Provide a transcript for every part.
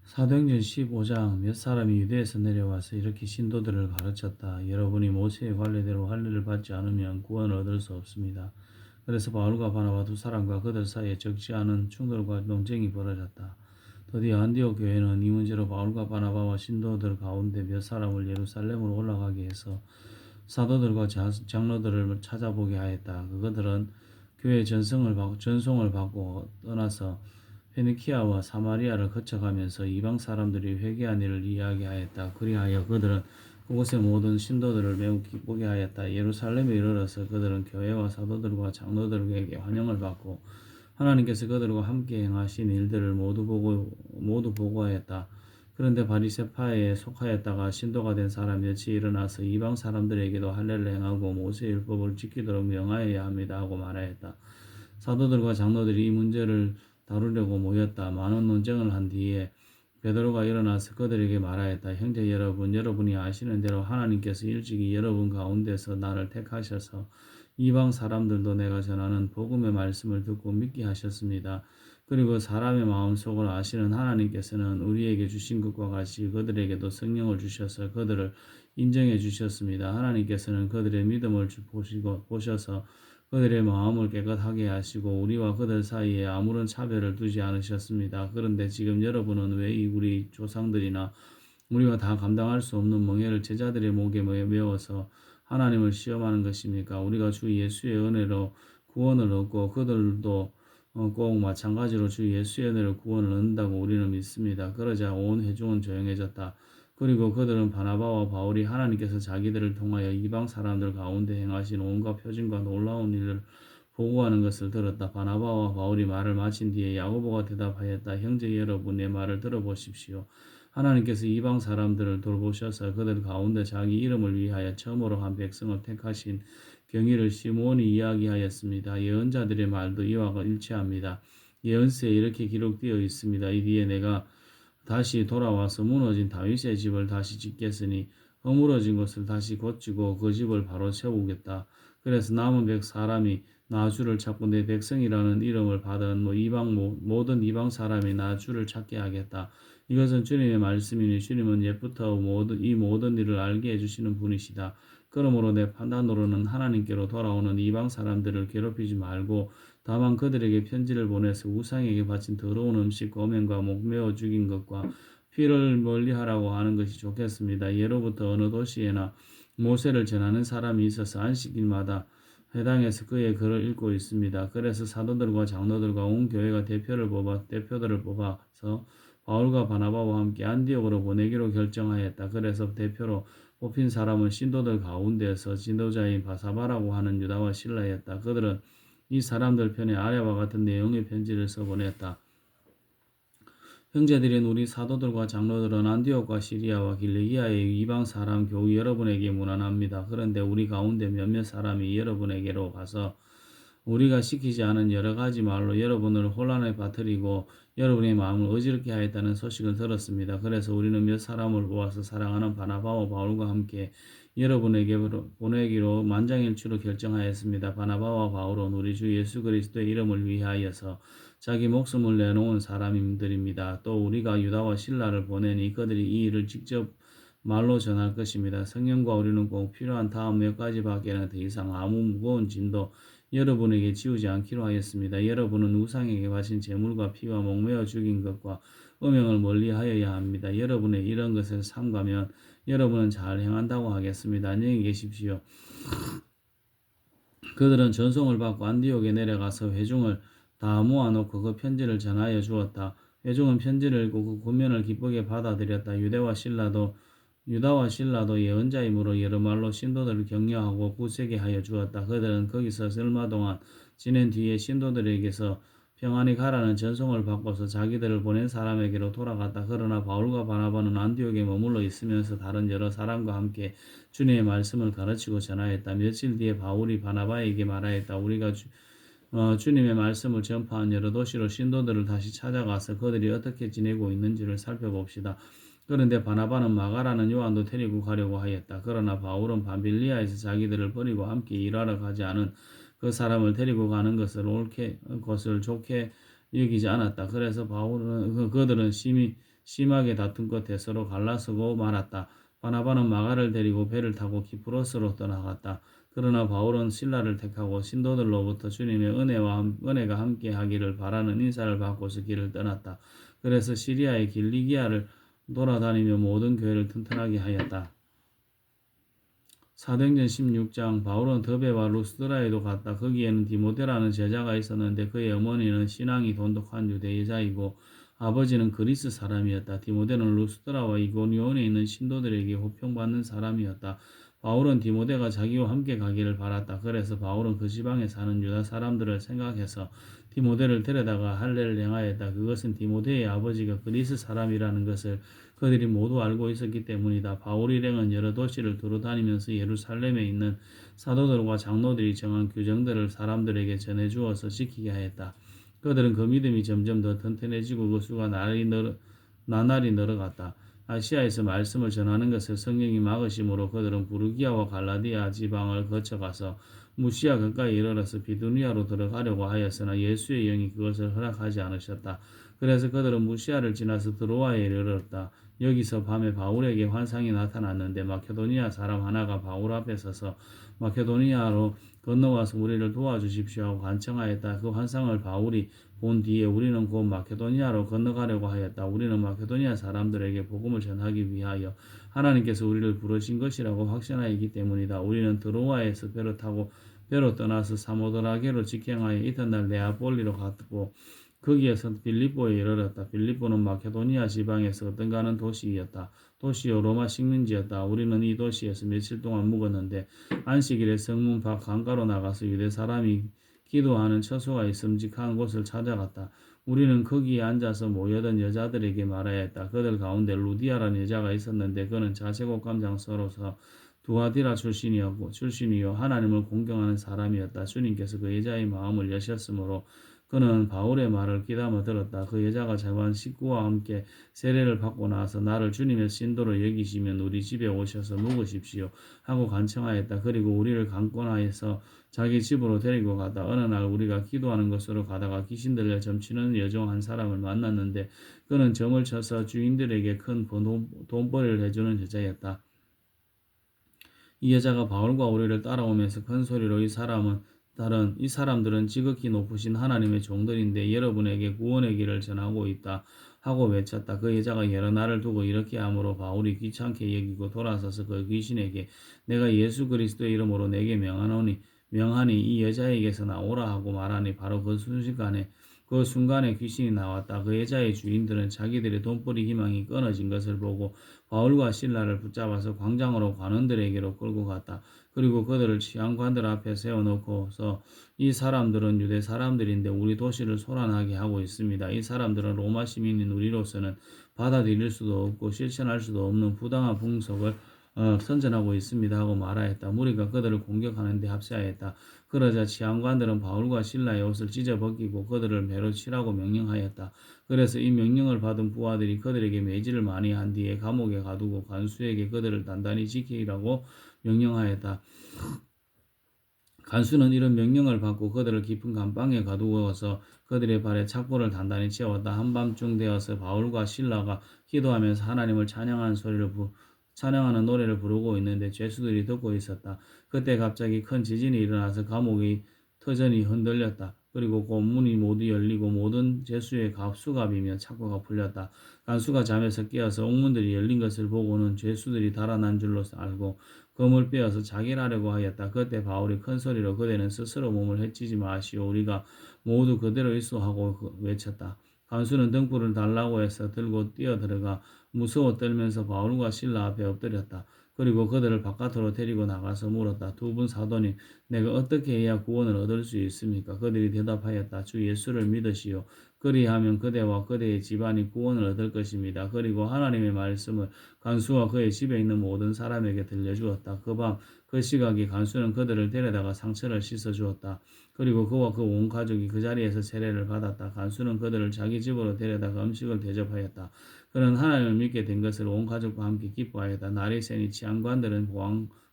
사도행전 15장 몇 사람이 유대에서 내려와서 이렇게 신도들을 가르쳤다. 여러분이 모세의 관례대로 할례를 받지 않으면 구원을 얻을 수 없습니다. 그래서 바울과 바나바 두 사람과 그들 사이에 적지 않은 충돌과 논쟁이 벌어졌다. 드디어 안디옥 교회는 이 문제로 바울과 바나바와 신도들 가운데 몇 사람을 예루살렘으로 올라가게 해서 사도들과 장로들을 찾아보게 하였다. 그들은 교회 전송을 받고 떠나서 페니키아와 사마리아를 거쳐가면서 이방 사람들이 회개한 일을 이야기하였다. 그리하여 그들은 그곳의 모든 신도들을 매우 기쁘게 하였다. 예루살렘에 이르러서 그들은 교회와 사도들과 장로들에게 환영을 받고 하나님께서 그들과 함께 행하신 일들을 모두 보고하였다. 그런데 바리새파에 속하였다가 신도가 된 사람 몇이 일어나서 이방 사람들에게도 할례를 행하고 모세 율법을 지키도록 명하여야 합니다 하고 말하였다. 사도들과 장로들이 이 문제를 다루려고 모였다. 많은 논쟁을 한 뒤에 베드로가 일어나서 그들에게 말하였다. 형제 여러분, 여러분이 아시는 대로 하나님께서 일찍이 여러분 가운데서 나를 택하셔서 이방 사람들도 내가 전하는 복음의 말씀을 듣고 믿게 하셨습니다. 그리고 사람의 마음속을 아시는 하나님께서는 우리에게 주신 것과 같이 그들에게도 성령을 주셔서 그들을 인정해 주셨습니다. 하나님께서는 그들의 믿음을 보셔서 그들의 마음을 깨끗하게 하시고 우리와 그들 사이에 아무런 차별을 두지 않으셨습니다. 그런데 지금 여러분은 왜 우리 조상들이나 우리가 다 감당할 수 없는 멍에를 제자들의 목에 메워서 하나님을 시험하는 것입니까? 우리가 주 예수의 은혜로 구원을 얻고 그들도 꼭 마찬가지로 주 예수의 은혜로 구원을 얻는다고 우리는 믿습니다. 그러자 온 회중은 조용해졌다. 그리고 그들은 바나바와 바울이 하나님께서 자기들을 통하여 이방 사람들 가운데 행하신 온갖 표징과 놀라운 일을 보고하는 것을 들었다. 바나바와 바울이 말을 마친 뒤에 야고보가 대답하였다. 형제 여러분, 내 말을 들어보십시오. 하나님께서 이방 사람들을 돌보셔서 그들 가운데 자기 이름을 위하여 처음으로 한 백성을 택하신 경위를 시므온이 이야기하였습니다. 예언자들의 말도 이와 일치합니다. 예언서에 이렇게 기록되어 있습니다. 이 뒤에 내가 다시 돌아와서 무너진 다윗의 집을 다시 짓겠으니 허물어진 것을 다시 고치고 그 집을 바로 세우겠다. 그래서 남은 사람이 나 주를 찾고 내 백성이라는 이름을 받은 모든 이방 사람이 나 주를 찾게 하겠다. 이것은 주님의 말씀이니 주님은 옛부터 이 모든 일을 알게 해주시는 분이시다. 그러므로 내 판단으로는 하나님께로 돌아오는 이방 사람들을 괴롭히지 말고 다만 그들에게 편지를 보내서 우상에게 바친 더러운 음식 고명과 목매어 죽인 것과 피를 멀리하라고 하는 것이 좋겠습니다. 예로부터 어느 도시에나 모세를 전하는 사람이 있어서 안식일마다 회당에서 그의 글을 읽고 있습니다. 그래서 사도들과 장로들과 온 교회가 대표들을 뽑아서 바울과 바나바와 함께 안디옥으로 보내기로 결정하였다. 그래서 대표로 뽑힌 사람은 신도들 가운데서 지도자인 바사바라고 하는 유다와 실라였다. 그들은 이 사람들 편에 아래와 같은 내용의 편지를 써보냈다. 형제들인 우리 사도들과 장로들은 안디옥과 시리아와 길리기아의 이방 사람 교우 여러분에게 문안합니다. 그런데 우리 가운데 몇몇 사람이 여러분에게로 가서 우리가 시키지 않은 여러 가지 말로 여러분을 혼란에 빠뜨리고 여러분의 마음을 어지럽게 하였다는 소식을 들었습니다. 그래서 우리는 몇 사람을 모아서 사랑하는 바나바와 바울과 함께 여러분에게 보내기로 만장일치로 결정하였습니다. 바나바와 바울은 우리 주 예수 그리스도의 이름을 위하여서 자기 목숨을 내놓은 사람들입니다. 또 우리가 유다와 실라를 보내니 그들이 이 일을 직접 말로 전할 것입니다. 성령과 우리는 꼭 필요한 다음 몇 가지밖에는 더 이상 아무 무거운 짐도 여러분에게 지우지 않기로 하였습니다. 여러분은 우상에게 바친 제물과 피와 목매어 죽인 것과 음행을 멀리하여야 합니다. 여러분의 이런 것을 삼가면 여러분은 잘 행한다고 하겠습니다. 안녕히 계십시오. 그들은 전송을 받고 안디옥에 내려가서 회중을 다 모아놓고 그 편지를 전하여 주었다. 회중은 편지를 읽고 그 권면을 기쁘게 받아들였다. 유다와 신라도 예언자이므로 여러 말로 신도들을 격려하고 굳세게 하여 주었다. 그들은 거기서 얼마 동안 지낸 뒤에 신도들에게서 평안히 가라는 전송을 받고서 자기들을 보낸 사람에게로 돌아갔다. 그러나 바울과 바나바는 안디옥에 머물러 있으면서 다른 여러 사람과 함께 주님의 말씀을 가르치고 전하였다. 며칠 뒤에 바울이 바나바에게 말하였다. 우리가 주님의 말씀을 전파한 여러 도시로 신도들을 다시 찾아가서 그들이 어떻게 지내고 있는지를 살펴봅시다. 그런데 바나바는 마가라는 요한도 데리고 가려고 하였다. 그러나 바울은 밤빌리아에서 자기들을 버리고 함께 일하러 가지 않은 그 사람을 데리고 가는 것을 좋게 여기지 않았다. 그래서 그들은 심히 심하게 다툰 끝에 서로 갈라서고 말았다. 바나바는 마가를 데리고 배를 타고 기프로스로 떠나갔다. 그러나 바울은 신라를 택하고 신도들로부터 주님의 은혜가 함께 하기를 바라는 인사를 받고서 길을 떠났다. 그래서 시리아의 길리기아를 돌아다니며 모든 교회를 튼튼하게 하였다. 사도행전 16장 바울은 더베와 루스드라에도 갔다. 거기에는 디모데라는 제자가 있었는데 그의 어머니는 신앙이 돈독한 유대여자이고 아버지는 그리스 사람이었다. 디모데는 루스드라와 이고니온에 있는 신도들에게 호평받는 사람이었다. 바울은 디모데가 자기와 함께 가기를 바랐다. 그래서 바울은 그 지방에 사는 유다 사람들을 생각해서 디모데를 데려다가 할례를 행하였다. 그것은 디모데의 아버지가 그리스 사람이라는 것을 그들이 모두 알고 있었기 때문이다. 바울 일행은 여러 도시를 두루 다니면서 예루살렘에 있는 사도들과 장로들이 정한 규정들을 사람들에게 전해주어서 지키게 하였다. 그들은 그 믿음이 점점 더 튼튼해지고 그 수가 나날이 늘어갔다. 아시아에서 말씀을 전하는 것을 성령이 막으심으로 그들은 부르기아와 갈라디아 지방을 거쳐가서 무시아 가까이 이르러서 비두니아로 들어가려고 하였으나 예수의 영이 그것을 허락하지 않으셨다. 그래서 그들은 무시아를 지나서 드로아에 이르렀다. 여기서 밤에 바울에게 환상이 나타났는데 마케도니아 사람 하나가 바울 앞에 서서 마케도니아로 건너와서 우리를 도와주십시오 하고 간청하였다. 그 환상을 바울이 본 뒤에 우리는 곧 마케도니아로 건너가려고 하였다. 우리는 마케도니아 사람들에게 복음을 전하기 위하여 하나님께서 우리를 부르신 것이라고 확신하였기 때문이다. 우리는 드로아에서 배로 떠나서 사모드라게로 직행하여 이튿날 네아폴리로 갔고 거기에서 빌립보에 이르렀다. 빌립보는 마케도니아 지방에서 어떤가는 도시이었다. 도시요 로마 식민지였다. 우리는 이 도시에서 며칠 동안 묵었는데 안식일에 성문 밖 강가로 나가서 유대 사람이 기도하는 처소가 있음직한 곳을 찾아갔다. 우리는 거기에 앉아서 모여든 여자들에게 말하였다. 그들 가운데 루디아라는 여자가 있었는데 그는 자색옥감 장서로서 두아디라 출신이요 하나님을 공경하는 사람이었다. 주님께서 그 여자의 마음을 여셨으므로 그는 바울의 말을 귀담아 들었다. 그 여자가 자관 식구와 함께 세례를 받고 나서 나를 주님의 신도로 여기시면 우리 집에 오셔서 묵으십시오 하고 간청하였다. 그리고 우리를 강권하여서 자기 집으로 데리고 갔다. 어느 날 우리가 기도하는 곳으로 가다가 귀신 들려 점치는 여종 한 사람을 만났는데 그는 점을 쳐서 주인들에게 큰 돈벌이를 해주는 여자였다. 이 여자가 바울과 우리를 따라오면서 큰 소리로 이 사람들은 지극히 높으신 하나님의 종들인데 여러분에게 구원의 길을 전하고 있다 하고 외쳤다. 그 여자가 여러 날을 두고 이렇게 함으로 바울이 귀찮게 여기고 돌아서서 그 귀신에게 내가 예수 그리스도의 이름으로 내게 명하니 이 여자에게서 나오라 하고 말하니 바로 그 순간에 귀신이 나왔다. 그 여자의 주인들은 자기들의 돈벌이 희망이 끊어진 것을 보고 바울과 신라를 붙잡아서 광장으로 관원들에게로 끌고 갔다. 그리고 그들을 치안관들 앞에 세워놓고서 이 사람들은 유대 사람들인데 우리 도시를 소란하게 하고 있습니다. 이 사람들은 로마 시민인 우리로서는 받아들일 수도 없고 실천할 수도 없는 부당한 풍속을 선전하고 있습니다 하고 말하였다. 무리가 그들을 공격하는데 합세하였다. 그러자 치안관들은 바울과 신라의 옷을 찢어 벗기고 그들을 매로 치라고 명령하였다. 그래서 이 명령을 받은 부하들이 그들에게 매질을 많이 한 뒤에 감옥에 가두고 간수에게 그들을 단단히 지키라고 명령하였다. 간수는 이런 명령을 받고 그들을 깊은 감방에 가두어서 그들의 발에 착고를 단단히 채웠다. 한밤중 되어서 바울과 신라가 기도하면서 하나님을 찬양하는 노래를 부르고 있는데 죄수들이 듣고 있었다. 그때 갑자기 큰 지진이 일어나서 감옥이 터전이 흔들렸다. 그리고 곧 문이 모두 열리고 모든 죄수의 수갑이며 착고가 풀렸다. 간수가 잠에서 깨어서 옥문들이 열린 것을 보고는 죄수들이 달아난 줄로 알고 검을 빼어서 자결하려고 하였다. 그때 바울이 큰 소리로 그대는 스스로 몸을 해치지 마시오. 우리가 모두 그대로 있어 하고 외쳤다. 간수는 등불을 달라고 해서 들고 뛰어들어가 무서워 떨면서 바울과 신라 앞에 엎드렸다. 그리고 그들을 바깥으로 데리고 나가서 물었다. 두 분 사도님, 내가 어떻게 해야 구원을 얻을 수 있습니까? 그들이 대답하였다. 주 예수를 믿으시오. 그리하면 그대와 그대의 집안이 구원을 얻을 것입니다. 그리고 하나님의 말씀을 간수와 그의 집에 있는 모든 사람에게 들려주었다. 그 밤 그 시각에 간수는 그들을 데려다가 상처를 씻어주었다. 그리고 그와 그 온 가족이 그 자리에서 세례를 받았다. 간수는 그들을 자기 집으로 데려다가 음식을 대접하였다. 그는 하나님을 믿게 된 것을 온 가족과 함께 기뻐하였다. 날이 새니 치안관들은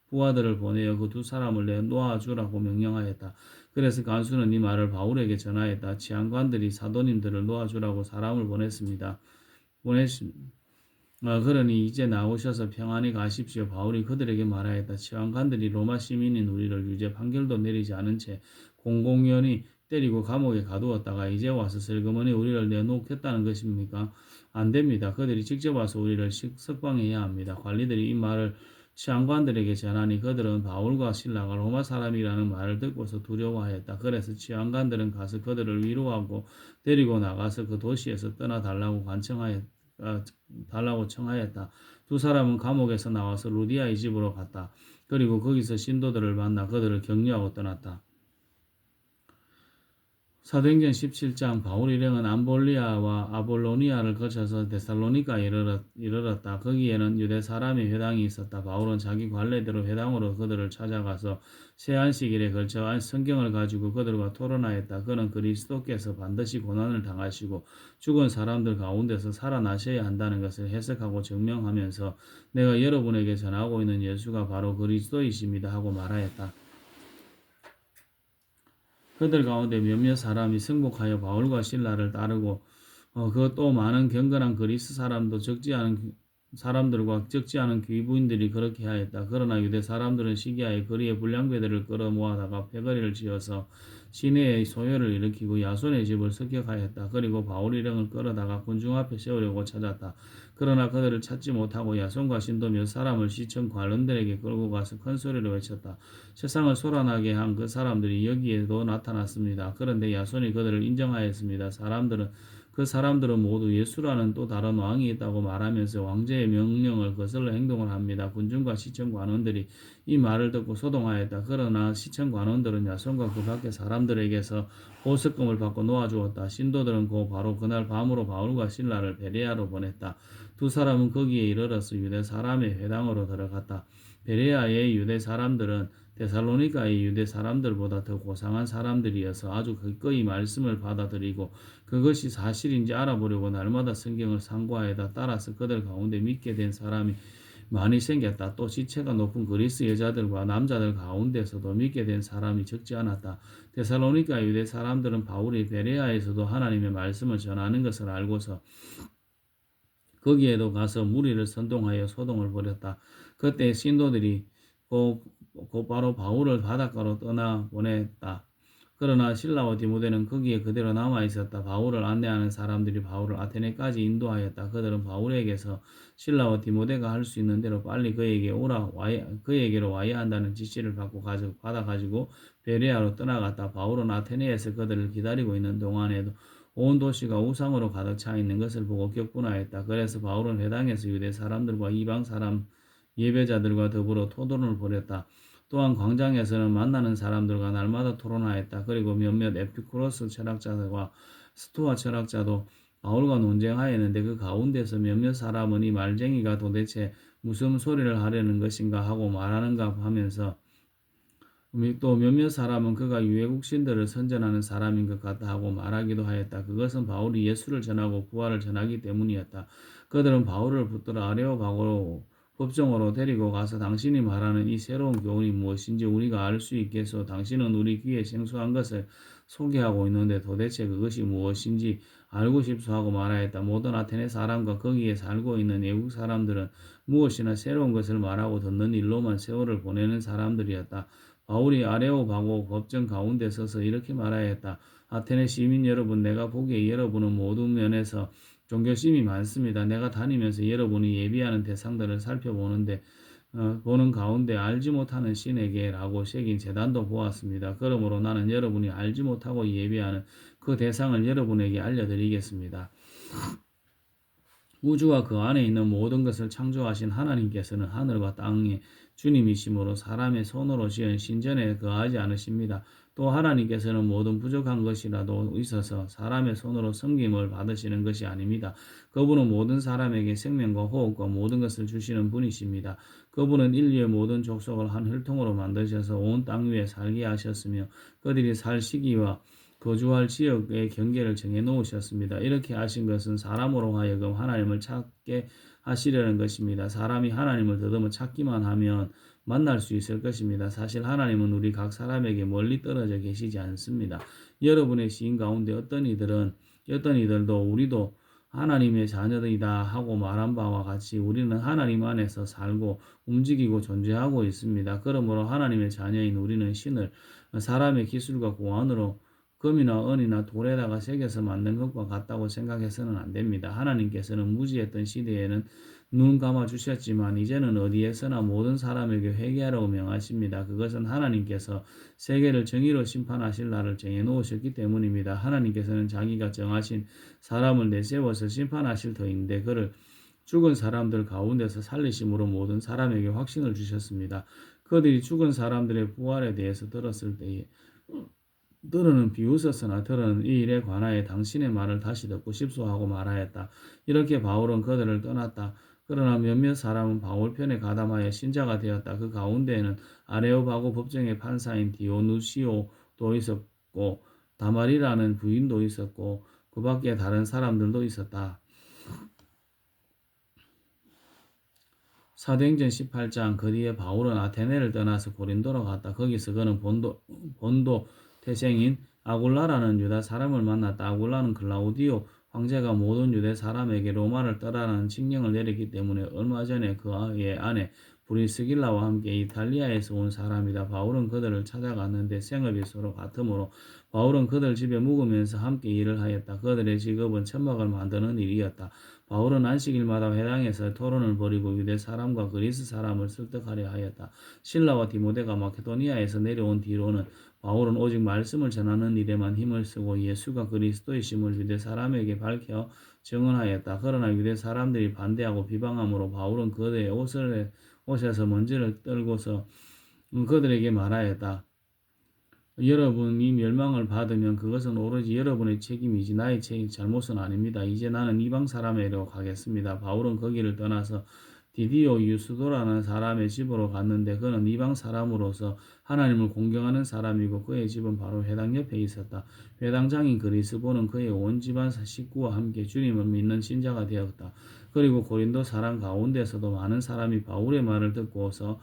부하들을 보내어 그 두 사람을 놓아주라고 명령하였다. 그래서 간수는 이 말을 바울에게 전하였다. 치안관들이 사도님들을 놓아주라고 사람을 보냈습니다. 보내시 그러니 이제 나오셔서 평안히 가십시오. 바울이 그들에게 말하였다. 치안관들이 로마 시민인 우리를 유죄 판결도 내리지 않은 채 공공연히 때리고 감옥에 가두었다가 이제 와서 슬그머니 우리를 내놓겠다는 것입니까? 안 됩니다. 그들이 직접 와서 우리를 석방해야 합니다. 관리들이 이 말을 치안관들에게 전하니 그들은 바울과 실라가 로마 사람이라는 말을 듣고서 두려워하였다. 그래서 치안관들은 가서 그들을 위로하고 데리고 나가서 그 도시에서 떠나달라고 달라고 청하였다. 두 사람은 감옥에서 나와서 루디아의 집으로 갔다. 그리고 거기서 신도들을 만나 그들을 격려하고 떠났다. 사도행전 17장 바울 일행은 암볼리아와 아볼로니아를 거쳐서 데살로니가에 이르렀다. 거기에는 유대 사람의 회당이 있었다. 바울은 자기 관례대로 회당으로 그들을 찾아가서 새 안식일에 걸쳐 성경을 가지고 그들과 토론하였다. 그는 그리스도께서 반드시 고난을 당하시고 죽은 사람들 가운데서 살아나셔야 한다는 것을 해석하고 증명하면서 내가 여러분에게 전하고 있는 예수가 바로 그리스도이십니다 하고 말하였다. 그들 가운데 몇몇 사람이 승복하여 바울과 실라를 따르고 그또 많은 경건한 그리스 사람들과 적지 않은 귀부인들이 그렇게 하였다. 그러나 유대 사람들은 시기하에 거리에 불량배들을 끌어 모아다가 패거리를 지어서 시내의 소요를 일으키고 야손의 집을 습격하였다. 그리고 바울 일행을 끌어다가 군중 앞에 세우려고 찾았다. 그러나 그들을 찾지 못하고 야손과 신도 몇 사람을 시청 관원들에게 끌고 가서 큰 소리로 외쳤다. 세상을 소란하게 한 그 사람들이 여기에도 나타났습니다. 그런데 야손이 그들을 인정하였습니다. 그 사람들은 모두 예수라는 또 다른 왕이 있다고 말하면서 왕제의 명령을 거슬러 행동을 합니다. 군중과 시청 관원들이 이 말을 듣고 소동하였다. 그러나 시청 관원들은 야손과 그 밖의 사람들에게서 보석금을 받고 놓아주었다. 신도들은 바로 그날 밤으로 바울과 실라를 베레아로 보냈다. 두 사람은 거기에 이르러서 유대 사람의 회당으로 들어갔다. 베레아의 유대 사람들은 데살로니가의 유대 사람들보다 더 고상한 사람들이어서 아주 기꺼이 말씀을 받아들이고 그것이 사실인지 알아보려고 날마다 성경을 상고하여다. 따라서 그들 가운데 믿게 된 사람이 많이 생겼다. 또 지체가 높은 그리스 여자들과 남자들 가운데서도 믿게 된 사람이 적지 않았다. 데살로니가 유대 사람들은 바울이 베레아에서도 하나님의 말씀을 전하는 것을 알고서 거기에도 가서 무리를 선동하여 소동을 벌였다. 그때 신도들이 곧바로 바울을 바닷가로 떠나 보냈다. 그러나 실라와 디모데는 거기에 그대로 남아 있었다. 바울을 안내하는 사람들이 바울을 아테네까지 인도하였다. 그들은 바울에게서 실라와 디모데가 할 수 있는 대로 빨리 그에게로 와야 한다는 지시를 받아가지고 베레아로 떠나갔다. 바울은 아테네에서 그들을 기다리고 있는 동안에도 온 도시가 우상으로 가득 차 있는 것을 보고 격분하였다. 그래서 바울은 회당에서 유대 사람들과 이방 사람 예배자들과 더불어 토론을 벌였다. 또한 광장에서는 만나는 사람들과 날마다 토론하였다. 그리고 몇몇 에피쿠로스 철학자들과 스토아 철학자도 바울과 논쟁하였는데 그 가운데서 몇몇 사람은 이 말쟁이가 도대체 무슨 소리를 하려는 것인가 하고 말하는가 하면서 또 몇몇 사람은 그가 유해국 신들을 선전하는 사람인 것 같다 하고 말하기도 하였다. 그것은 바울이 예수를 전하고 부활을 전하기 때문이었다. 그들은 바울을 붙들어 아레오바고로 법정으로 데리고 가서 당신이 말하는 이 새로운 교훈이 무엇인지 우리가 알 수 있겠소. 당신은 우리 귀에 생소한 것을 소개하고 있는데 도대체 그것이 무엇인지 알고 싶소 하고 말하였다. 모든 아테네 사람과 거기에 살고 있는 외국 사람들은 무엇이나 새로운 것을 말하고 듣는 일로만 세월을 보내는 사람들이었다. 바울이 아레오바고 법정 가운데 서서 이렇게 말하였다. 아테네 시민 여러분, 내가 보기에 여러분은 모든 면에서 종교심이 많습니다. 내가 다니면서 여러분이 예비하는 대상들을 살펴보는데 보는 가운데 알지 못하는 신에게라고 새긴 제단도 보았습니다. 그러므로 나는 여러분이 알지 못하고 예비하는 그 대상을 여러분에게 알려드리겠습니다. 우주와 그 안에 있는 모든 것을 창조하신 하나님께서는 하늘과 땅의 주님이시므로 사람의 손으로 지은 신전에 거하지 않으십니다. 또 하나님께서는 모든 부족한 것이라도 있어서 사람의 손으로 섬김을 받으시는 것이 아닙니다. 그분은 모든 사람에게 생명과 호흡과 모든 것을 주시는 분이십니다. 그분은 인류의 모든 족속을 한 혈통으로 만드셔서 온 땅 위에 살게 하셨으며 그들이 살 시기와 거주할 지역의 경계를 정해 놓으셨습니다. 이렇게 하신 것은 사람으로 하여금 하나님을 찾게 하시려는 것입니다. 사람이 하나님을 더듬어 찾기만 하면 만날 수 있을 것입니다. 사실 하나님은 우리 각 사람에게 멀리 떨어져 계시지 않습니다. 여러분의 시인 가운데 어떤 이들도 우리도 하나님의 자녀이다 하고 말한 바와 같이 우리는 하나님 안에서 살고 움직이고 존재하고 있습니다. 그러므로 하나님의 자녀인 우리는 신을 사람의 기술과 고안으로 금이나 은이나 돌에다가 새겨서 만든 것과 같다고 생각해서는 안 됩니다. 하나님께서는 무지했던 시대에는 눈 감아 주셨지만 이제는 어디에서나 모든 사람에게 회개하라고 명하십니다. 그것은 하나님께서 세계를 정의로 심판하실 날을 정해 놓으셨기 때문입니다. 하나님께서는 자기가 정하신 사람을 내세워서 심판하실 터인데 그를 죽은 사람들 가운데서 살리심으로 모든 사람에게 확신을 주셨습니다. 그들이 죽은 사람들의 부활에 대해서 들었을 때에 들어는 비웃었으나 들어는 이 일에 관하여 당신의 말을 다시 듣고 싶소하고 말하였다. 이렇게 바울은 그들을 떠났다. 그러나 몇몇 사람은 바울 편에 가담하여 신자가 되었다. 그 가운데에는 아레오바고 법정의 판사인 디오누시오도 있었고 다말이라는 부인도 있었고 그 밖에 다른 사람들도 있었다. 사도행전 18장 그 뒤에 바울은 아테네를 떠나서 고린도로 갔다. 거기서 그는 본도 태생인 아굴라라는 유다 사람을 만났다. 아굴라는 클라우디오 황제가 모든 유대 사람에게 로마를 떠나라는 칙령을 내렸기 때문에 얼마 전에 그의 아내 브리스길라와 함께 이탈리아에서 온 사람이다. 바울은 그들을 찾아갔는데 생업이 서로 같으므로 바울은 그들 집에 묵으면서 함께 일을 하였다. 그들의 직업은 천막을 만드는 일이었다. 바울은 안식일마다 회당에서 토론을 벌이고 유대 사람과 그리스 사람을 설득하려 하였다. 실라와 디모데가 마케도니아에서 내려온 뒤로는 바울은 오직 말씀을 전하는 일에만 힘을 쓰고 예수가 그리스도이심을 유대 사람에게 밝혀 증언하였다. 그러나 유대 사람들이 반대하고 비방함으로 바울은 그들의 옷에서 먼지를 떨고서 그들에게 말하였다. 여러분이 멸망을 받으면 그것은 오로지 여러분의 책임이지 나의 잘못은 아닙니다. 이제 나는 이방 사람에게로 가겠습니다. 바울은 거기를 떠나서 디디오 유스도라는 사람의 집으로 갔는데 그는 이방 사람으로서 하나님을 공경하는 사람이고 그의 집은 바로 회당 옆에 있었다. 회당장인 그리스보는 그의 온 집안 식구와 함께 주님을 믿는 신자가 되었다. 그리고 고린도 사람 가운데서도 많은 사람이 바울의 말을 듣고서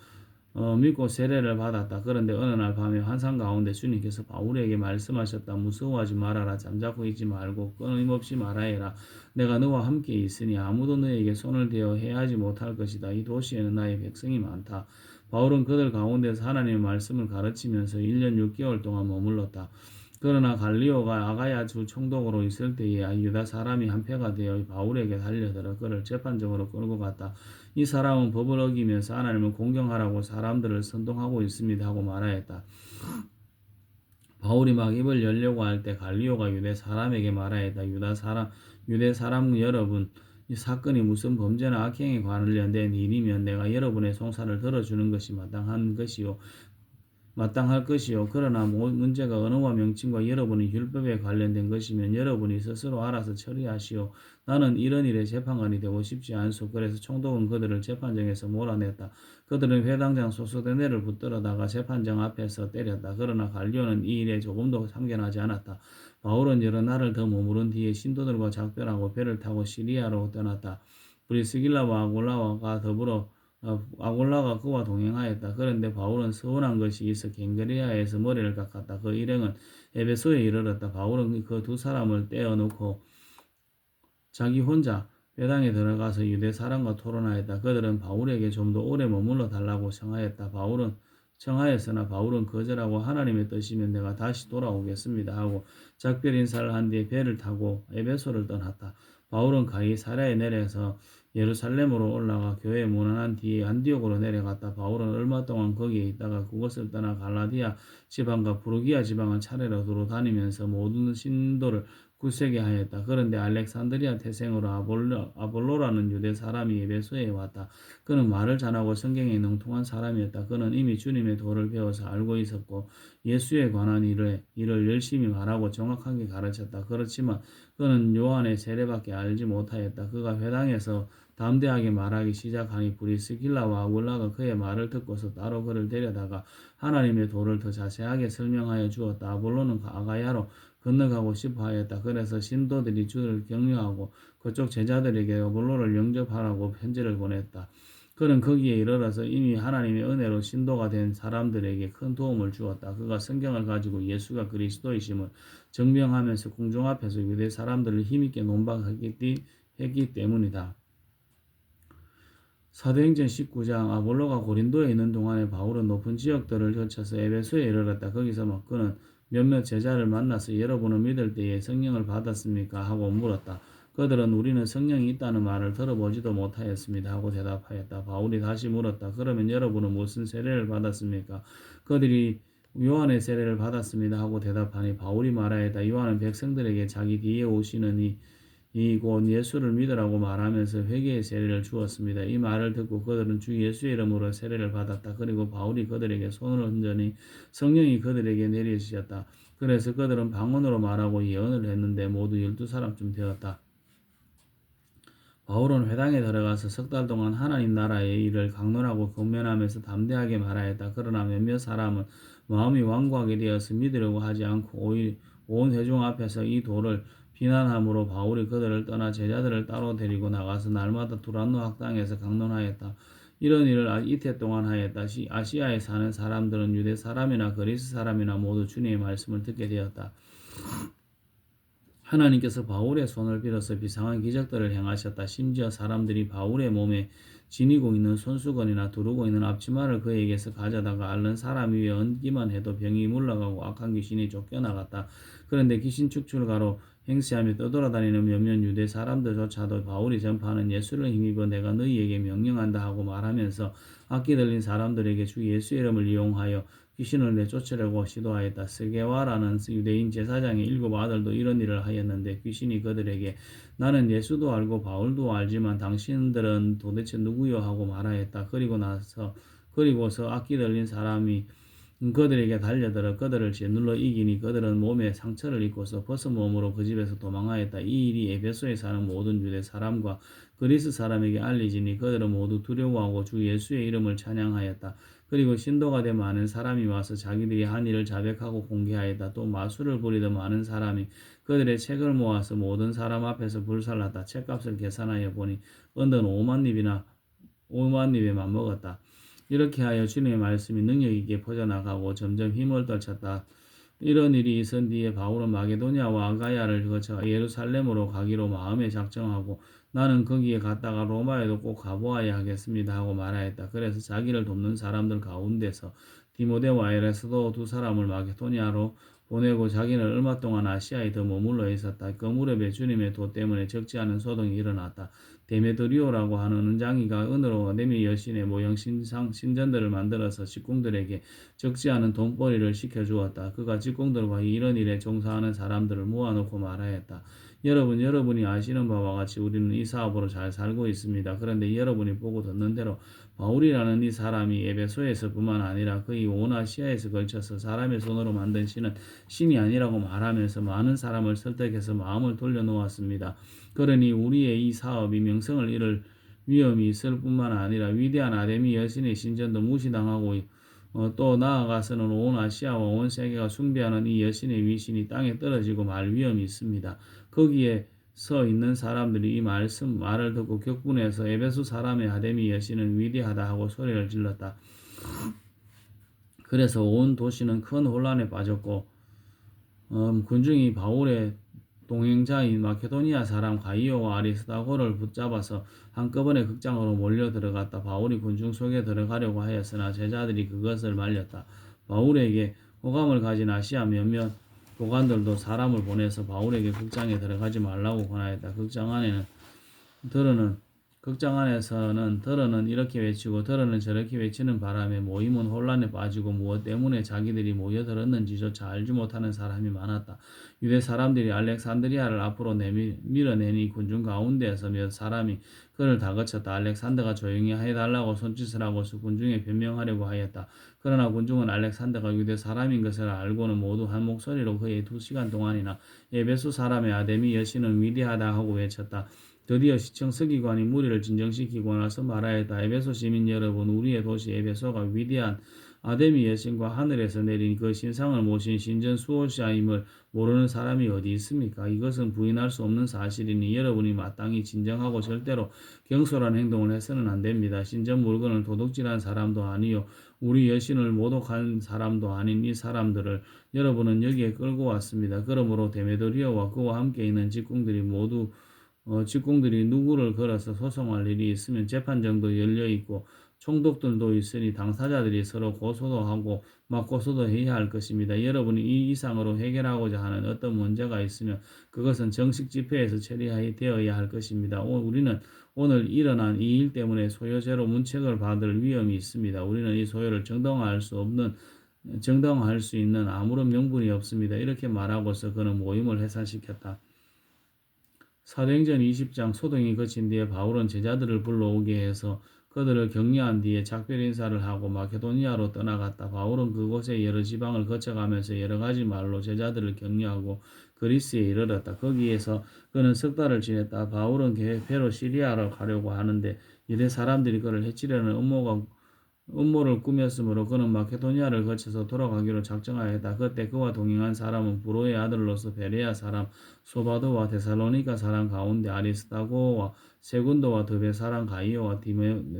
믿고 세례를 받았다. 그런데 어느 날 밤에 환상 가운데 주님께서 바울에게 말씀하셨다. 무서워하지 말아라. 잠자코 있지 말고 끊임없이 말하여라. 내가 너와 함께 있으니 아무도 너에게 손을 대어 해하지 못할 것이다. 이 도시에는 나의 백성이 많다. 바울은 그들 가운데서 하나님의 말씀을 가르치면서 1년 6개월 동안 머물렀다. 그러나 갈리오가 아가야 주 총독으로 있을 때에 유다 사람이 한패가 되어 바울에게 달려들어 그를 재판정으로 끌고 갔다. 이 사람은 법을 어기면서 하나님을 공경하라고 사람들을 선동하고 있습니다 하고 말하였다. 바울이 막 입을 열려고 할 때 갈리오가 유대 사람에게 말하였다. 유대 사람 여러분, 이 사건이 무슨 범죄나 악행에 관련된 일이면 내가 여러분의 송사를 들어주는 것이 마땅할 것이요. 그러나 문제가 언어와 명칭과 여러분의 율법에 관련된 것이면 여러분이 스스로 알아서 처리하시오. 나는 이런 일에 재판관이 되고 싶지 않소. 그래서 총독은 그들을 재판정에서 몰아냈다. 그들은 회당장 소소데네를 붙들어다가 재판정 앞에서 때렸다. 그러나 갈리오는 이 일에 조금도 참견하지 않았다. 바울은 여러 날을 더 머무른 뒤에 신도들과 작별하고 배를 타고 시리아로 떠났다. 브리스길라와 아굴라가 더불어 아골라가 그와 동행하였다. 그런데 바울은 서운한 것이 있어 갱그리아에서 머리를 깎았다. 그 일행은 에베소에 이르렀다. 바울은 그 두 사람을 떼어놓고 자기 혼자 회당에 들어가서 유대 사람과 토론하였다. 그들은 바울에게 좀 더 오래 머물러 달라고 청하였으나 바울은 거절하고 하나님의 뜻이면 내가 다시 돌아오겠습니다 하고 작별 인사를 한 뒤에 배를 타고 에베소를 떠났다. 바울은 가이사랴에 내려서 예루살렘으로 올라가 교회에 문안한 뒤에 안디옥으로 내려갔다. 바울은 얼마 동안 거기에 있다가 그곳을 떠나 갈라디아 지방과 부르기아 지방을 차례로 두루 다니면서 모든 신도를 굳세게 하였다. 그런데 알렉산드리아 태생으로 아볼로라는 유대 사람이 에베소에 왔다. 그는 말을 잘하고 성경에 능통한 사람이었다. 그는 이미 주님의 도를 배워서 알고 있었고 예수에 관한 일을 열심히 말하고 정확하게 가르쳤다. 그렇지만 그는 요한의 세례밖에 알지 못하였다. 그가 회당에서 담대하게 말하기 시작하니 브리스길라와 아굴라가 그의 말을 듣고서 따로 그를 데려다가 하나님의 도를 더 자세하게 설명하여 주었다. 아볼로는 아가야로 건너가고 싶어 하였다. 그래서 신도들이 주를 격려하고 그쪽 제자들에게 아볼로를 영접하라고 편지를 보냈다. 그는 거기에 이르러서 이미 하나님의 은혜로 신도가 된 사람들에게 큰 도움을 주었다. 그가 성경을 가지고 예수가 그리스도이심을 증명하면서 공중 앞에서 유대 사람들을 힘있게 논박했기 했기 때문이다. 사도행전 19장. 아볼로가 고린도에 있는 동안에 바울은 높은 지역들을 거쳐서 에베소에 이르렀다. 거기서 그는 몇몇 제자를 만나서 여러분은 믿을 때에 성령을 받았습니까? 하고 물었다. 그들은 우리는 성령이 있다는 말을 들어보지도 못하였습니다. 하고 대답하였다. 바울이 다시 물었다. 그러면 여러분은 무슨 세례를 받았습니까? 그들이 요한의 세례를 받았습니다. 하고 대답하니 바울이 말하였다. 요한은 백성들에게 자기 뒤에 오시는 이곧 예수를 믿으라고 말하면서 회개의 세례를 주었습니다. 이 말을 듣고 그들은 주 예수의 이름으로 세례를 받았다. 그리고 바울이 그들에게 손을 얹으니 성령이 그들에게 내리셨다. 그래서 그들은 방언으로 말하고 예언을 했는데 모두 12사람쯤 되었다. 바울은 회당에 들어가서 석 달 동안 하나님 나라의 일을 강론하고 권면하면서 담대하게 말하였다. 그러나 몇몇 사람은 마음이 완고하게 되어서 믿으려고 하지 않고 오히려 온 회중 앞에서 이 도를 비난함으로 바울이 그들을 떠나 제자들을 따로 데리고 나가서 날마다 두란노 학당에서 강론하였다. 이런 일을 이태 동안 하였다. 아시아에 사는 사람들은 유대 사람이나 그리스 사람이나 모두 주님의 말씀을 듣게 되었다. 하나님께서 바울의 손을 빌어서 비상한 기적들을 행하셨다. 심지어 사람들이 바울의 몸에 지니고 있는 손수건이나 두르고 있는 앞치마를 그에게서 가져다가 앓는 사람 위에 얹기만 해도 병이 물러가고 악한 귀신이 쫓겨나갔다. 그런데 귀신 축출가로 행세하며 떠돌아다니는 몇몇 유대 사람들조차도 바울이 전파하는 예수를 힘입어 내가 너희에게 명령한다 하고 말하면서 악기 들린 사람들에게 주 예수의 이름을 이용하여 귀신을 내쫓으려고 시도하였다. 스게와라는 유대인 제사장의 7 아들도 이런 일을 하였는데 귀신이 그들에게 나는 예수도 알고 바울도 알지만 당신들은 도대체 누구요 하고 말하였다. 그리고서 악기 들린 사람이 그들에게 달려들어 그들을 짓눌러 이기니 그들은 몸에 상처를 입고서 벗은 몸으로 그 집에서 도망하였다. 이 일이 에베소에 사는 모든 유대 사람과 그리스 사람에게 알리지니 그들은 모두 두려워하고 주 예수의 이름을 찬양하였다. 그리고 신도가 된 많은 사람이 와서 자기들이 한 일을 자백하고 공개하였다. 또 마술을 부리던 많은 사람이 그들의 책을 모아서 모든 사람 앞에서 불살랐다. 책값을 계산하여 보니 언덕 5만 립에 맞먹었다. 이렇게 하여 주님의 말씀이 능력 있게 퍼져나가고 점점 힘을 떨쳤다. 이런 일이 있은 뒤에 바울은 마게도냐와 아가야를 거쳐 예루살렘으로 가기로 마음에 작정하고 나는 거기에 갔다가 로마에도 꼭 가보아야 하겠습니다 하고 말하였다. 그래서 자기를 돕는 사람들 가운데서 디모데와 에레스도 2사람을 마게도냐로 보내고 자기는 얼마 동안 아시아에 더 머물러 있었다. 그 무렵에 주님의 도 때문에 적지 않은 소동이 일어났다. 데메드리오라고 하는 은장이가 은으로 아데미 여신의 모형 신전들을 만들어서 직공들에게 적지 않은 돈벌이를 시켜주었다. 그가 직공들과 이런 일에 종사하는 사람들을 모아놓고 말하였다. 여러분이 아시는 바와 같이 우리는 이 사업으로 잘 살고 있습니다. 그런데 여러분이 보고 듣는 대로 바울이라는 이 사람이 에베소에서뿐만 아니라 거의 온 아시아에서 걸쳐서 사람의 손으로 만든 신이 아니라고 말하면서 많은 사람을 설득해서 마음을 돌려놓았습니다. 그러니 우리의 이 사업이 명성을 잃을 위험이 있을 뿐만 아니라 위대한 아데미 여신의 신전도 무시당하고 또 나아가서는 온 아시아와 온 세계가 숭배하는 이 여신의 위신이 땅에 떨어지고 말 위험이 있습니다. 거기에 서 있는 사람들이 이 말을 듣고 격분해서 에베소 사람의 아데미 여신은 위대하다 하고 소리를 질렀다. 그래서 온 도시는 큰 혼란에 빠졌고 군중이 바울의 동행자인 마케도니아 사람 가이오와 아리스다고를 붙잡아서 한꺼번에 극장으로 몰려 들어갔다. 바울이 군중 속에 들어가려고 하였으나 제자들이 그것을 말렸다. 바울에게 호감을 가진 아시아 몇몇 교관들도 사람을 보내서 바울에게 극장에 들어가지 말라고 권하였다. 극장 안에서는 더러는 이렇게 외치고 더러는 저렇게 외치는 바람에 모임은 혼란에 빠지고 무엇 때문에 자기들이 모여들었는지조차 알지 못하는 사람이 많았다. 유대 사람들이 알렉산드리아를 앞으로 밀어내니 군중 가운데에서 몇 사람이 그를 다그쳤다. 알렉산더가 조용히 해달라고 손짓을 하고서 군중에 변명하려고 하였다. 그러나 군중은 알렉산더가 유대 사람인 것을 알고는 모두 한 목소리로 그의 2시간 동안이나 에베소 사람의 아데미 여신은 위대하다 하고 외쳤다. 드디어 시청 서기관이 무리를 진정시키고 나서 말하였다. 에베소 시민 여러분, 우리의 도시 에베소가 위대한 아데미 여신과 하늘에서 내린 그 신상을 모신 신전 수호자임을 모르는 사람이 어디 있습니까? 이것은 부인할 수 없는 사실이니 여러분이 마땅히 진정하고 절대로 경솔한 행동을 해서는 안 됩니다. 신전 물건을 도둑질한 사람도 아니요 우리 여신을 모독한 사람도 아닌 이 사람들을 여러분은 여기에 끌고 왔습니다. 그러므로 데메드리오와 그와 함께 있는 직공들이 모두 직공들이 누구를 걸어서 소송할 일이 있으면 재판정도 열려 있고 총독들도 있으니 당사자들이 서로 고소도 하고 맞고소도 해야 할 것입니다. 여러분이 이 이상으로 해결하고자 하는 어떤 문제가 있으면 그것은 정식 집회에서 처리되어야 할 것입니다. 우리는 오늘 일어난 이 일 때문에 소요죄로 문책을 받을 위험이 있습니다. 우리는 이 소요를 정당화할 수 있는 아무런 명분이 없습니다. 이렇게 말하고서 그는 모임을 해산시켰다. 사도행전 20장 소동이 그친 뒤에 바울은 제자들을 불러오게 해서 그들을 격려한 뒤에 작별 인사를 하고 마케도니아로 떠나갔다. 바울은 그곳에 여러 지방을 거쳐가면서 여러 가지 말로 제자들을 격려하고 그리스에 이르렀다. 거기에서 그는 석 달을 지냈다. 바울은 배로 시리아로 가려고 하는데 유대 사람들이 그를 해치려는 음모를 꾸몄으므로 그는 마케도니아를 거쳐서 돌아가기로 작정하였다. 그때 그와 동행한 사람은 부로의 아들로서 베레아 사람 소바도와 데살로니가 사람 가운데 아리스타고와 세군도와 더베 사람 가이오와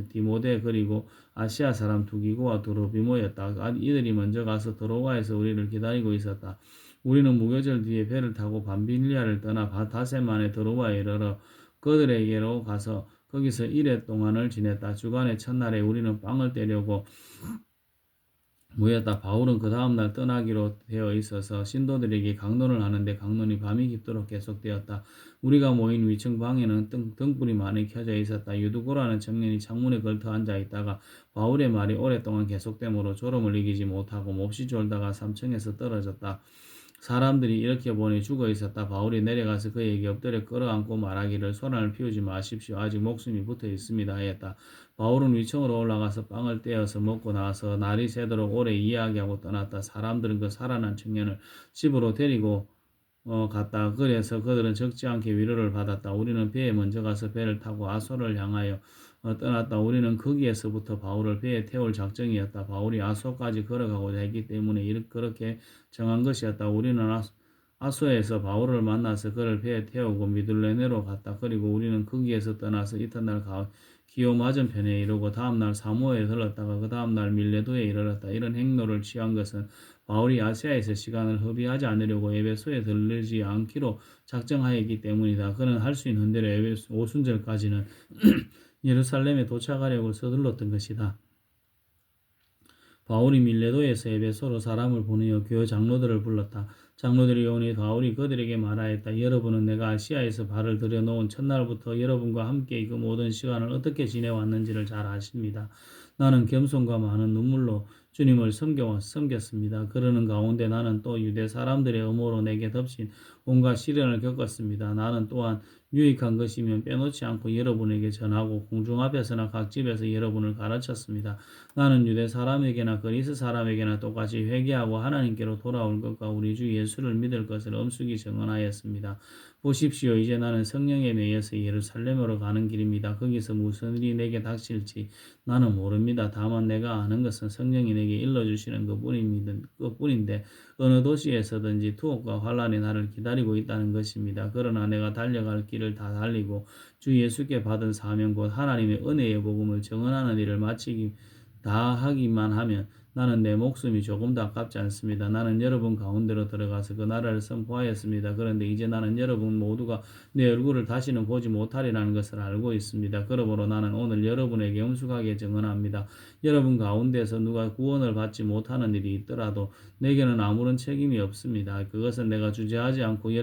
디모데 그리고 아시아 사람 두기고와 두로비모였다. 이들이 먼저 가서 드로아에서 우리를 기다리고 있었다. 우리는 무교절 뒤에 배를 타고 밤빌리아를 떠나 닷새 만에 드로아에 이르러 그들에게로 가서 거기서 1회 동안을 지냈다. 주간의 첫날에 우리는 빵을 떼려고 모였다. 바울은 그 다음날 떠나기로 되어 있어서 신도들에게 강론을 하는데 강론이 밤이 깊도록 계속되었다. 우리가 모인 위층 방에는 등불이 많이 켜져 있었다. 유두고라는 청년이 창문에 걸터 앉아 있다가 바울의 말이 오랫동안 계속되므로 졸음을 이기지 못하고 몹시 졸다가 3층에서 떨어졌다. 사람들이 이렇게 보니 죽어 있었다. 바울이 내려가서 그에게 엎드려 끌어안고 말하기를 소란을 피우지 마십시오. 아직 목숨이 붙어 있습니다 하였다. 바울은 위층으로 올라가서 빵을 떼어서 먹고 나서 날이 새도록 오래 이야기하고 떠났다. 사람들은 그 살아난 청년을 집으로 데리고 갔다. 그래서 그들은 적지 않게 위로를 받았다. 우리는 배에 먼저 가서 배를 타고 아소를 향하여 떠났다. 우리는 거기에서부터 바울을 배에 태울 작정이었다. 바울이 아소까지 걸어가고자 했기 때문에 그렇게 정한 것이었다. 우리는 아소에서 바울을 만나서 그를 배에 태우고 미들레네로 갔다. 그리고 우리는 거기에서 떠나서 이튿날 기호 맞은편에 이르고 다음날 사모에 들렀다가 그 다음날 밀레도에 이르렀다. 이런 행로를 취한 것은 바울이 아시아에서 시간을 허비하지 않으려고 에베소에 들르지 않기로 작정하였기 때문이다. 그는 할 수 있는 대로 에베소 오순절까지는 예루살렘에 도착하려고 서둘렀던 것이다. 바울이 밀레도에서 에베소로 사람을 보내어 교회 장로들을 불렀다. 장로들이 오니 바울이 그들에게 말하였다. 여러분은 내가 아시아에서 발을 들여놓은 첫날부터 여러분과 함께 그 모든 시간을 어떻게 지내왔는지를 잘 아십니다. 나는 겸손과 많은 눈물로 주님을 섬겼습니다. 그러는 가운데 나는 또 유대 사람들의 음모로 내게 덮친 온갖 시련을 겪었습니다. 나는 또한 유익한 것이면 빼놓지 않고 여러분에게 전하고 공중 앞에서나 각 집에서 여러분을 가르쳤습니다. 나는 유대 사람에게나 그리스 사람에게나 똑같이 회개하고 하나님께로 돌아올 것과 우리 주 예수를 믿을 것을 엄숙히 증언하였습니다. 보십시오. 이제 나는 성령에 매여서 예루살렘으로 가는 길입니다. 거기서 무슨 일이 내게 닥칠지 나는 모릅니다. 다만 내가 아는 것은 성령이 내게 일러주시는 그뿐인데 어느 도시에서든지 투옥과 환란이 나를 기다리고 있다는 것입니다. 그러나 내가 달려갈 길을 다 달리고 주 예수께 받은 사명 곧 하나님의 은혜의 복음을 증언하는 일을 다 하기만 하면 나는 내 목숨이 조금도 아깝지 않습니다. 나는 여러분 가운데로 들어가서 그 나라를 선포하였습니다. 그런데 이제 나는 여러분 모두가 내 얼굴을 다시는 보지 못하리라는 것을 알고 있습니다. 그러므로 나는 오늘 여러분에게 엄숙하게 증언합니다. 여러분 가운데서 누가 구원을 받지 못하는 일이 있더라도 내게는 아무런 책임이 없습니다. 그것은 내가 주저하지 않고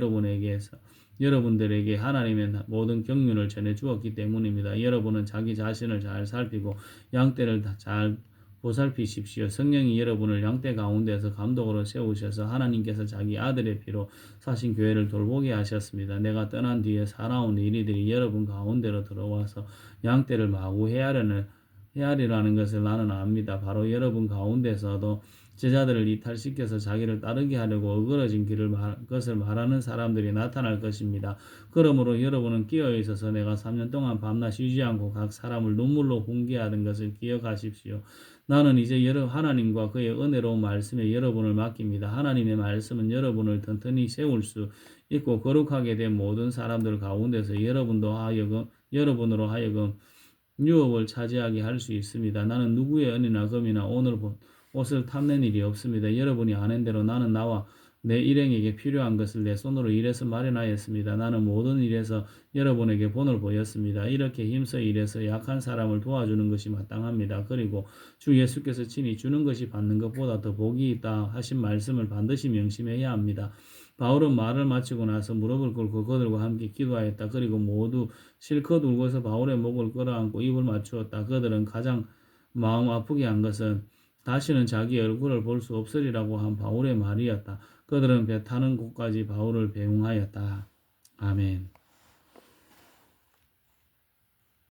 여러분들에게 하나님의 모든 경륜을 전해 주었기 때문입니다. 여러분은 자기 자신을 잘 살피고 양떼를 잘 보살피십시오. 성령이 여러분을 양떼 가운데서 감독으로 세우셔서 하나님께서 자기 아들의 피로 사신 교회를 돌보게 하셨습니다. 내가 떠난 뒤에 살아온 이리들이 여러분 가운데로 들어와서 양떼를 마구 헤아리라는 것을 나는 압니다. 바로 여러분 가운데서도 제자들을 이탈시켜서 자기를 따르게 하려고 어그러진 것을 말하는 사람들이 나타날 것입니다. 그러므로 여러분은 끼어 있어서 내가 3년 동안 밤낮 쉬지 않고 각 사람을 눈물로 훈계하던 것을 기억하십시오. 나는 이제 하나님과 그의 은혜로운 말씀에 여러분을 맡깁니다. 하나님의 말씀은 여러분을 튼튼히 세울 수 있고 거룩하게 된 모든 사람들 가운데서 여러분으로 하여금 유업을 차지하게 할 수 있습니다. 나는 누구의 은이나 금이나 오늘 옷을 탐낸 일이 없습니다. 여러분이 아는 대로 나는 나와 내 일행에게 필요한 것을 내 손으로 일해서 마련하였습니다. 나는 모든 일에서 여러분에게 본을 보였습니다. 이렇게 힘써 일해서 약한 사람을 도와주는 것이 마땅합니다. 그리고 주 예수께서 친히 주는 것이 받는 것보다 더 복이 있다 하신 말씀을 반드시 명심해야 합니다. 바울은 말을 마치고 나서 무릎을 꿇고 그들과 함께 기도하였다. 그리고 모두 실컷 울고서 바울의 목을 끌어안고 입을 맞추었다. 그들은 가장 마음 아프게 한 것은 다시는 자기 얼굴을 볼 수 없으리라고 한 바울의 말이었다. 그들은 배 타는 곳까지 바울을 배웅하였다. 아멘.